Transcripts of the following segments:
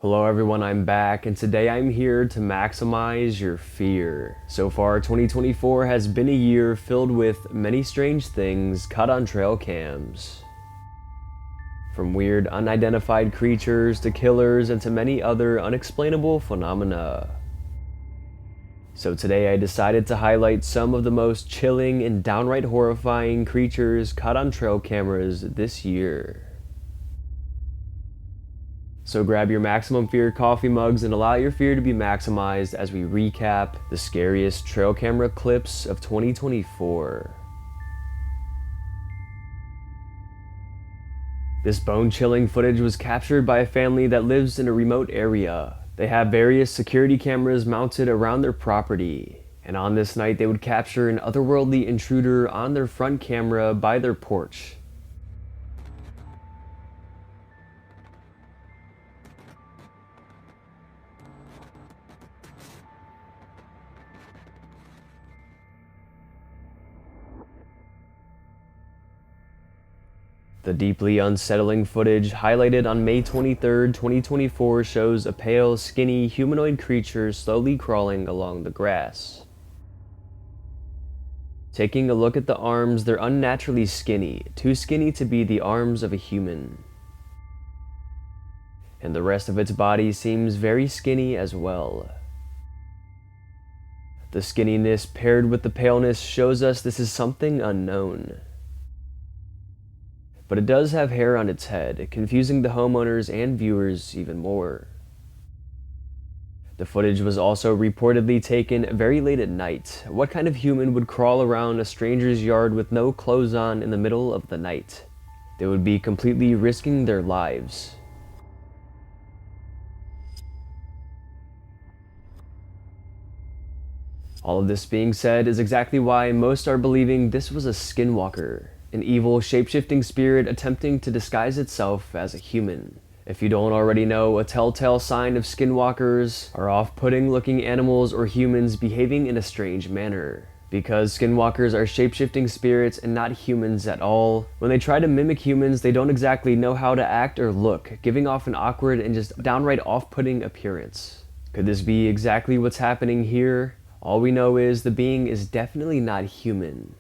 Hello everyone, I'm back, and today I'm here to maximize your fear. So far, 2024 has been a year filled with many strange things caught on trail cams. From weird unidentified creatures to killers and to many other unexplainable phenomena. So today I decided to highlight some of the most chilling and downright horrifying creatures caught on trail cameras this year. So grab your maximum fear coffee mugs and allow your fear to be maximized as we recap the scariest trail camera clips of 2024. This bone-chilling footage was captured by a family that lives in a remote area. They have various security cameras mounted around their property, and on this night they would capture an otherworldly intruder on their front camera by their porch. The deeply unsettling footage highlighted on May 23, 2024 shows a pale, skinny, humanoid creature slowly crawling along the grass. Taking a look at the arms, they're unnaturally skinny, too skinny to be the arms of a human. And the rest of its body seems very skinny as well. The skinniness paired with the paleness shows us this is something unknown. But it does have hair on its head, confusing the homeowners and viewers even more. The footage was also reportedly taken very late at night. What kind of human would crawl around a stranger's yard with no clothes on in the middle of the night? They would be completely risking their lives. All of this being said is exactly why most are believing this was a skinwalker. An evil, shape-shifting spirit attempting to disguise itself as a human. If you don't already know, a telltale sign of skinwalkers are off-putting looking animals or humans behaving in a strange manner. Because skinwalkers are shape-shifting spirits and not humans at all, when they try to mimic humans, they don't exactly know how to act or look, giving off an awkward and just downright off-putting appearance. Could this be exactly what's happening here? All we know is the being is definitely not human.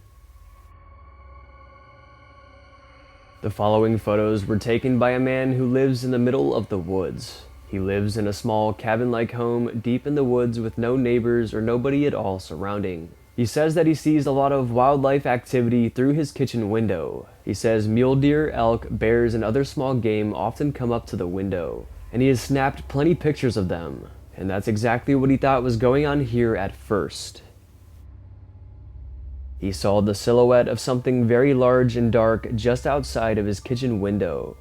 The following photos were taken by a man who lives in the middle of the woods. He lives in a small cabin-like home deep in the woods with no neighbors or nobody at all surrounding. He says that he sees a lot of wildlife activity through his kitchen window. He says mule deer, elk, bears, and other small game often come up to the window, and he has snapped plenty pictures of them. And that's exactly what he thought was going on here at first. He saw the silhouette of something very large and dark just outside of his kitchen window.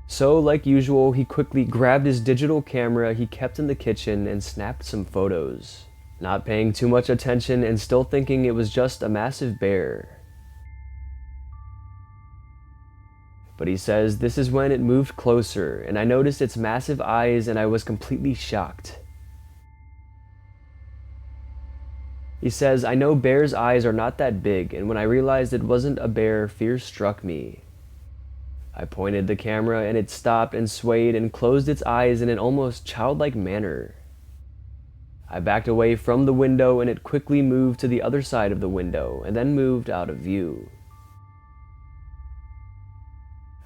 So, like usual, he quickly grabbed his digital camera he kept in the kitchen and snapped some photos, not paying too much attention and still thinking it was just a massive bear. But he says this is when it moved closer, and I noticed its massive eyes and I was completely shocked. He says, I know bears' eyes are not that big, and when I realized it wasn't a bear, fear struck me. I pointed the camera and it stopped and swayed and closed its eyes in an almost childlike manner. I backed away from the window and it quickly moved to the other side of the window and then moved out of view.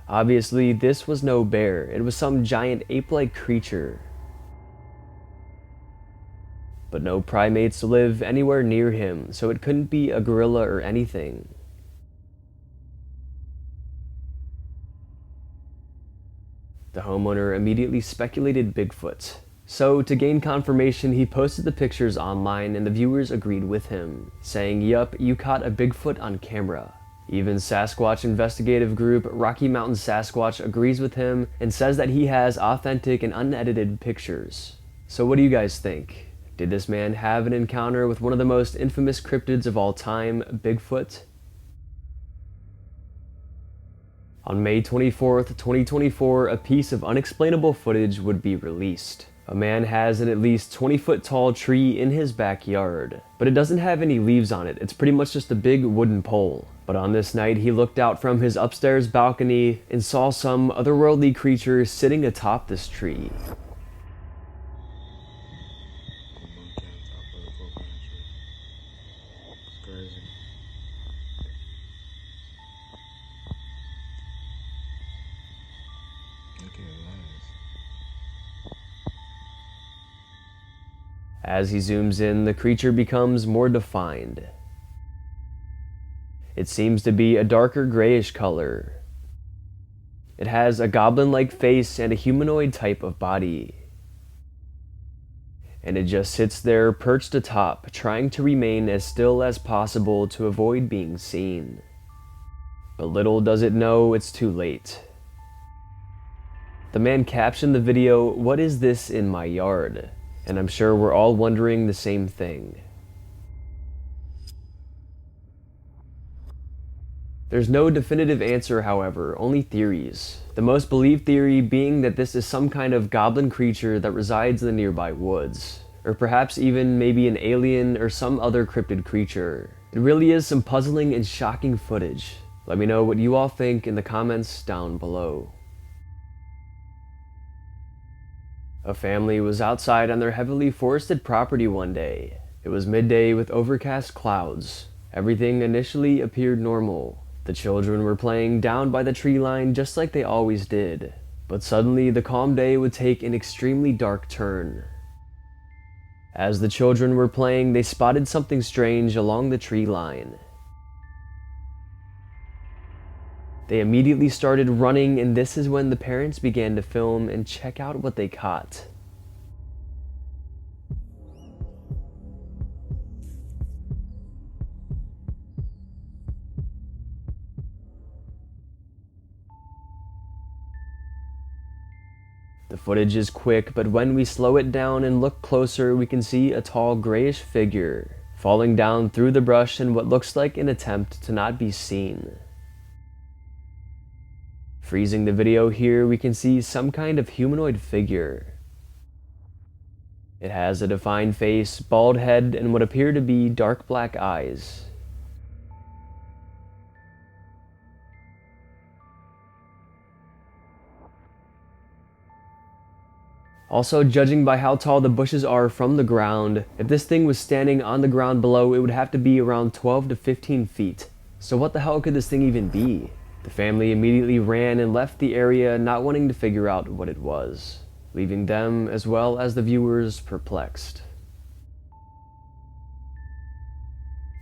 Obviously, this was no bear. It was some giant ape-like creature. But no primates live anywhere near him, so it couldn't be a gorilla or anything. The homeowner immediately speculated Bigfoot. So, to gain confirmation, he posted the pictures online and the viewers agreed with him, saying, "Yup, you caught a Bigfoot on camera." Even Sasquatch investigative group Rocky Mountain Sasquatch agrees with him and says that he has authentic and unedited pictures. So what do you guys think? Did this man have an encounter with one of the most infamous cryptids of all time, Bigfoot? On May 24th, 2024, a piece of unexplainable footage would be released. A man has an at least 20-foot tall tree in his backyard, but it doesn't have any leaves on it. It's pretty much just a big wooden pole. But on this night, he looked out from his upstairs balcony and saw some otherworldly creature sitting atop this tree. As he zooms in, the creature becomes more defined. It seems to be a darker grayish color. It has a goblin-like face and a humanoid type of body. And it just sits there perched atop, trying to remain as still as possible to avoid being seen. But little does it know it's too late. The man captioned the video, "What is this in my yard?" And I'm sure we're all wondering the same thing. There's no definitive answer, however, only theories. The most believed theory being that this is some kind of goblin creature that resides in the nearby woods. Or perhaps even maybe an alien or some other cryptid creature. It really is some puzzling and shocking footage. Let me know what you all think in the comments down below. A family was outside on their heavily forested property one day. It was midday with overcast clouds. Everything initially appeared normal. The children were playing down by the tree line just like they always did. But suddenly the calm day would take an extremely dark turn. As the children were playing, they spotted something strange along the tree line. They immediately started running, and this is when the parents began to film and check out what they caught. The footage is quick, but when we slow it down and look closer, we can see a tall grayish figure falling down through the brush in what looks like an attempt to not be seen. Freezing the video here, we can see some kind of humanoid figure. It has a defined face, bald head, and what appear to be dark black eyes. Also, judging by how tall the bushes are from the ground, if this thing was standing on the ground below, it would have to be around 12 to 15 feet. So what the hell could this thing even be? The family immediately ran and left the area, not wanting to figure out what it was, leaving them as well as the viewers perplexed.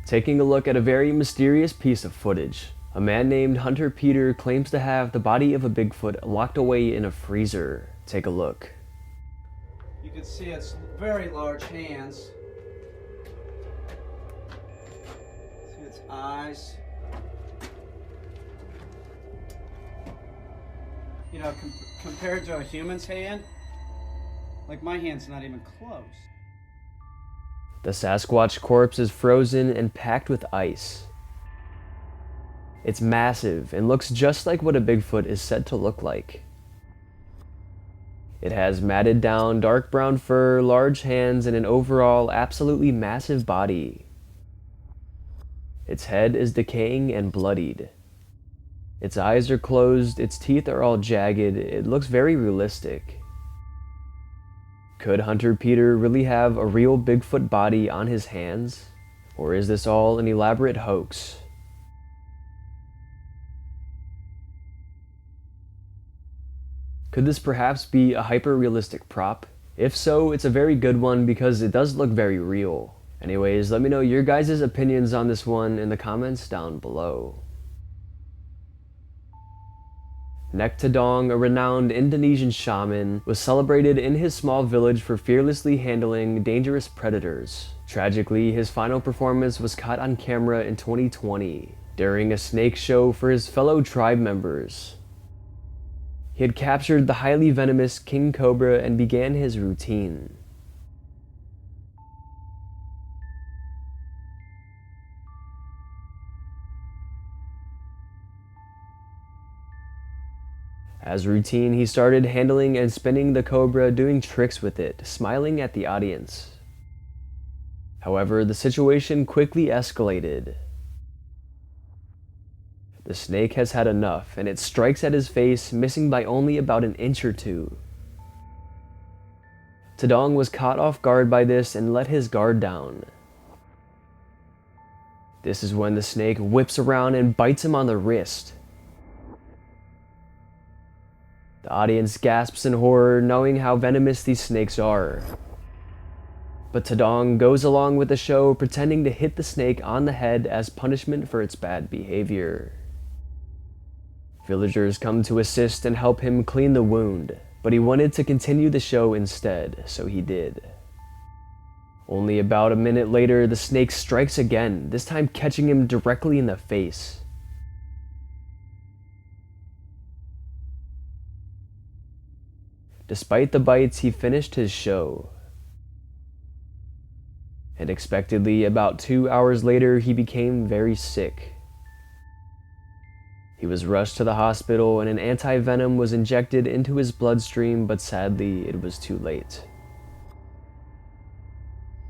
Taking a look at a very mysterious piece of footage, a man named Hunter Peter claims to have the body of a Bigfoot locked away in a freezer. Take a look. You can see its very large hands. See its eyes. You know, compared to a human's hand, like my hand's not even close. The Sasquatch corpse is frozen and packed with ice. It's massive and looks just like what a Bigfoot is said to look like. It has matted down dark brown fur, large hands, and an overall absolutely massive body. Its head is decaying and bloodied. Its eyes are closed, its teeth are all jagged, it looks very realistic. Could Hunter Peter really have a real Bigfoot body on his hands? Or is this all an elaborate hoax? Could this perhaps be a hyper-realistic prop? If so, it's a very good one because it does look very real. Anyways, let me know your guys' opinions on this one in the comments down below. Nektadong, a renowned Indonesian shaman, was celebrated in his small village for fearlessly handling dangerous predators. Tragically, his final performance was caught on camera in 2020 during a snake show for his fellow tribe members. He had captured the highly venomous king cobra and began his routine. As routine, he started handling and spinning the cobra, doing tricks with it, smiling at the audience. However, the situation quickly escalated. The snake has had enough, and it strikes at his face, missing by only about an inch or two. Tadong was caught off guard by this and let his guard down. This is when the snake whips around and bites him on the wrist. The audience gasps in horror, knowing how venomous these snakes are. But Tadong goes along with the show, pretending to hit the snake on the head as punishment for its bad behavior. Villagers come to assist and help him clean the wound, but he wanted to continue the show instead, so he did. Only about a minute later, the snake strikes again, this time catching him directly in the face. Despite the bites, he finished his show. Unexpectedly, about 2 hours later, he became very sick. He was rushed to the hospital and an anti-venom was injected into his bloodstream, but sadly, it was too late.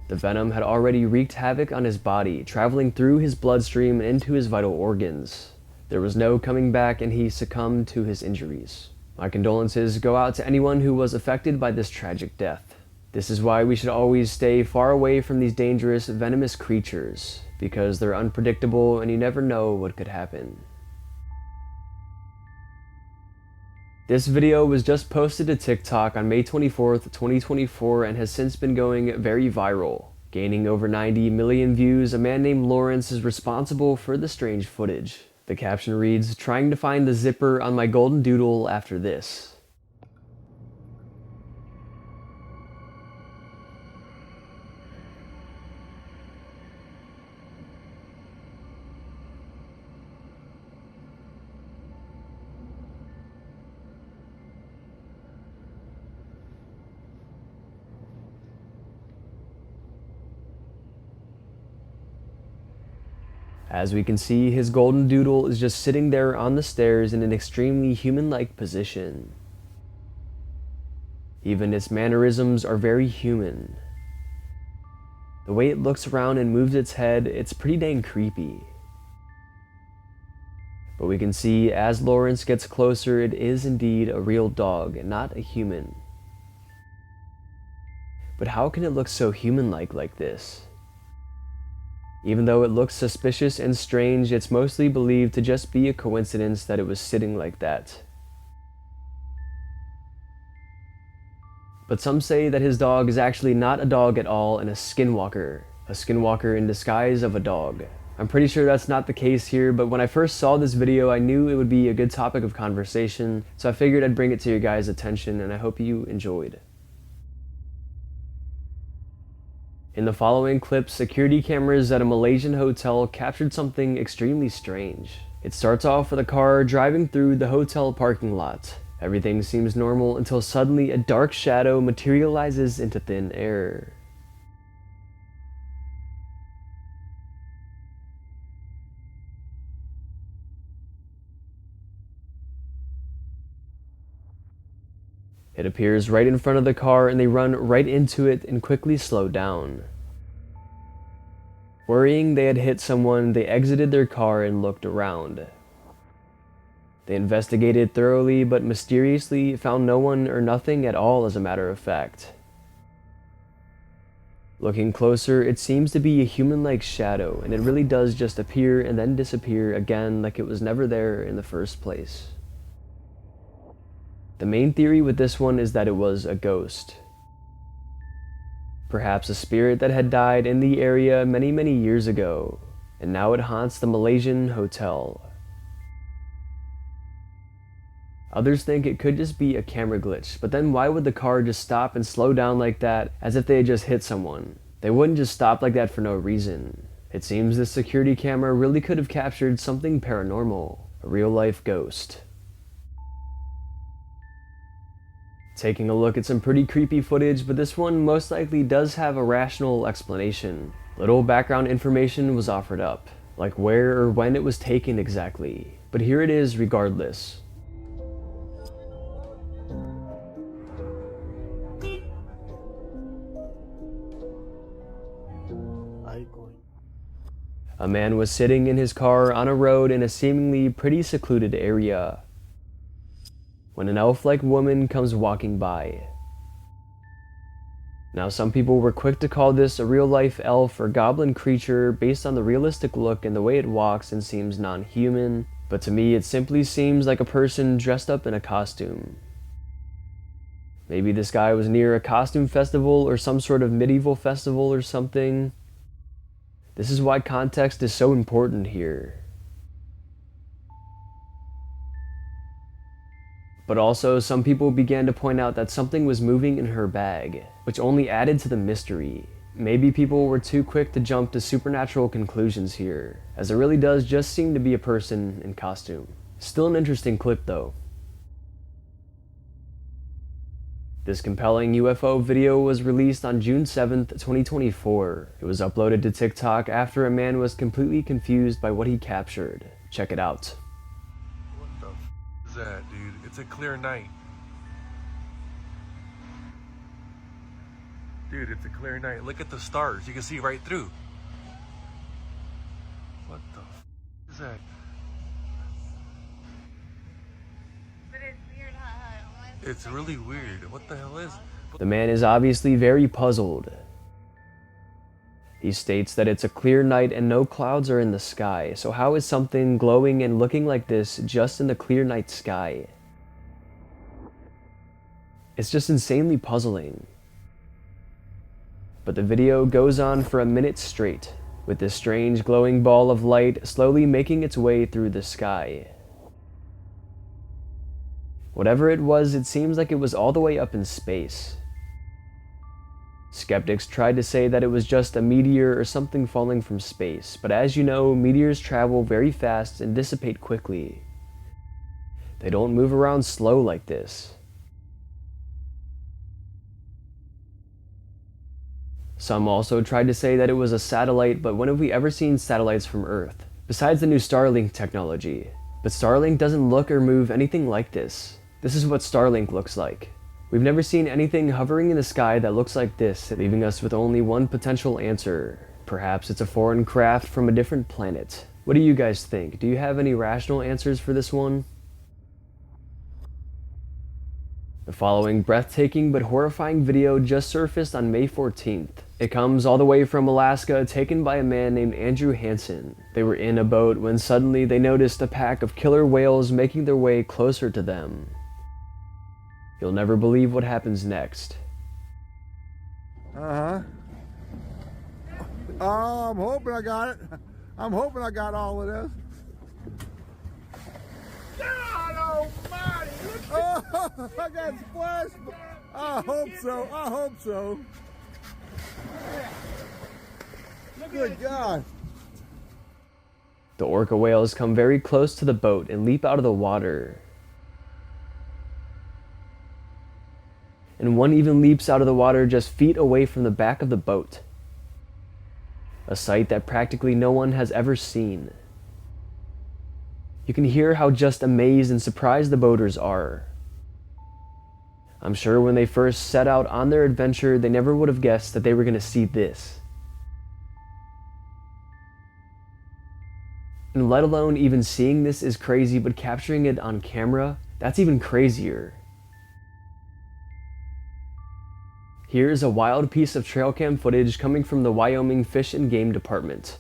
The venom had already wreaked havoc on his body, traveling through his bloodstream and into his vital organs. There was no coming back and he succumbed to his injuries. My condolences go out to anyone who was affected by this tragic death. This is why we should always stay far away from these dangerous, venomous creatures, because they're unpredictable and you never know what could happen. This video was just posted to TikTok on May 24th, 2024 and has since been going very viral. Gaining over 90 million views, a man named Lawrence is responsible for the strange footage. The caption reads, "Trying to find the zipper on my golden doodle after this." As we can see, his golden doodle is just sitting there on the stairs in an extremely human-like position. Even its mannerisms are very human. The way it looks around and moves its head, it's pretty dang creepy. But we can see as Lawrence gets closer, it is indeed a real dog and not a human. But how can it look so human-like like this? Even though it looks suspicious and strange, it's mostly believed to just be a coincidence that it was sitting like that. But some say that his dog is actually not a dog at all and a skinwalker in disguise of a dog. I'm pretty sure that's not the case here, but when I first saw this video, I knew it would be a good topic of conversation, so I figured I'd bring it to your guys' attention, and I hope you enjoyed. In the following clip, security cameras at a Malaysian hotel captured something extremely strange. It starts off with a car driving through the hotel parking lot. Everything seems normal until suddenly a dark shadow materializes into thin air. It appears right in front of the car and they run right into it and quickly slow down. Worrying they had hit someone, they exited their car and looked around. They investigated thoroughly, but mysteriously found no one or nothing at all, as a matter of fact. Looking closer, it seems to be a human-like shadow, and it really does just appear and then disappear again like it was never there in the first place. The main theory with this one is that it was a ghost. Perhaps a spirit that had died in the area many years ago, and now it haunts the Malaysian hotel. Others think it could just be a camera glitch, but then why would the car just stop and slow down like that as if they had just hit someone? They wouldn't just stop like that for no reason. It seems this security camera really could have captured something paranormal, a real-life ghost. Taking a look at some pretty creepy footage, but this one most likely does have a rational explanation. Little background information was offered up, like where or when it was taken exactly, but here it is regardless. A man was sitting in his car on a road in a seemingly pretty secluded area when an elf-like woman comes walking by. Now, some people were quick to call this a real-life elf or goblin creature based on the realistic look and the way it walks and seems non-human, but to me it simply seems like a person dressed up in a costume. Maybe this guy was near a costume festival or some sort of medieval festival or something. This is why context is so important here. But also, some people began to point out that something was moving in her bag, which only added to the mystery. Maybe people were too quick to jump to supernatural conclusions here, as it really does just seem to be a person in costume. Still an interesting clip though. This compelling UFO video was released on June 7th, 2024. It was uploaded to TikTok after a man was completely confused by what he captured. Check it out. What the f is that, dude? It's a clear night. Dude, it's a clear night. Look at the stars. You can see right through. What the f is that? But it's weird, huh? It's really weird. What the hell is it? The man is obviously very puzzled. He states that it's a clear night and no clouds are in the sky, so how is something glowing and looking like this just in the clear night sky? It's just insanely puzzling. But the video goes on for a minute straight, with this strange glowing ball of light slowly making its way through the sky. Whatever it was, it seems like it was all the way up in space. Skeptics tried to say that it was just a meteor or something falling from space, but as you know, meteors travel very fast and dissipate quickly. They don't move around slow like this. Some also tried to say that it was a satellite, but when have we ever seen satellites from Earth? Besides the new Starlink technology. But Starlink doesn't look or move anything like this. This is what Starlink looks like. We've never seen anything hovering in the sky that looks like this, leaving us with only one potential answer. Perhaps it's a foreign craft from a different planet. What do you guys think? Do you have any rational answers for this one? The following breathtaking but horrifying video just surfaced on May 14th. It comes all the way from Alaska, taken by a man named Andrew Hansen. They were in a boat when suddenly they noticed a pack of killer whales making their way closer to them. You'll never believe what happens next. Uh-huh. I'm hoping I got it. I'm hoping I got all of this. God almighty! Oh, I got splashed. I hope so. I hope so. Good God. The orca whales come very close to the boat and leap out of the water. And one even leaps out of the water just feet away from the back of the boat. A sight that practically no one has ever seen. You can hear how just amazed and surprised the boaters are. I'm sure when they first set out on their adventure, they never would have guessed that they were going to see this. And let alone even seeing this is crazy, but capturing it on camera, that's even crazier. Here's a wild piece of trail cam footage coming from the Wyoming Fish and Game Department.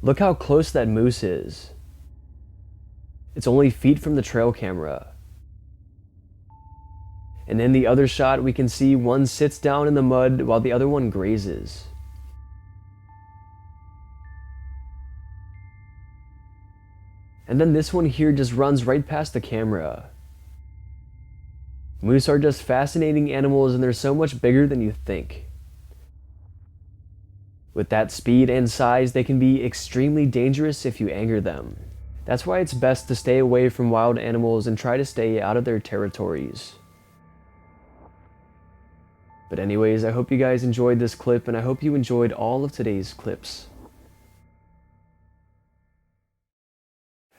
Look how close that moose is. It's only feet from the trail camera. And in the other shot, we can see one sits down in the mud while the other one grazes. And then this one here just runs right past the camera. Moose are just fascinating animals, and they're so much bigger than you think. With that speed and size, they can be extremely dangerous if you anger them. That's why it's best to stay away from wild animals and try to stay out of their territories. But anyways, I hope you guys enjoyed this clip, and I hope you enjoyed all of today's clips.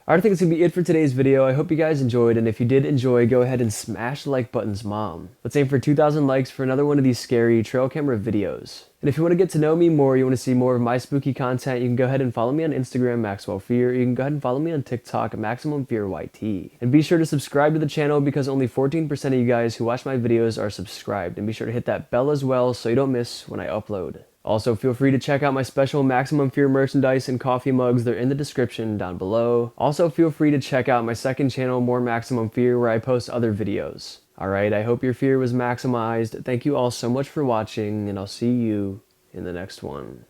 Alright, I think it's going to be it for today's video. I hope you guys enjoyed, and if you did enjoy, go ahead and smash the like button's mom. Let's aim for 2,000 likes for another one of these scary trail camera videos. And if you want to get to know me more, you want to see more of my spooky content, you can go ahead and follow me on Instagram, Maxwell Fear. You can go ahead and follow me on TikTok, Maximum Fear YT. And be sure to subscribe to the channel because only 14% of you guys who watch my videos are subscribed. And be sure to hit that bell as well so you don't miss when I upload. Also, feel free to check out my special Maximum Fear merchandise and coffee mugs. They're in the description down below. Also, feel free to check out my second channel, More Maximum Fear, where I post other videos. Alright, I hope your fear was maximized. Thank you all so much for watching, and I'll see you in the next one.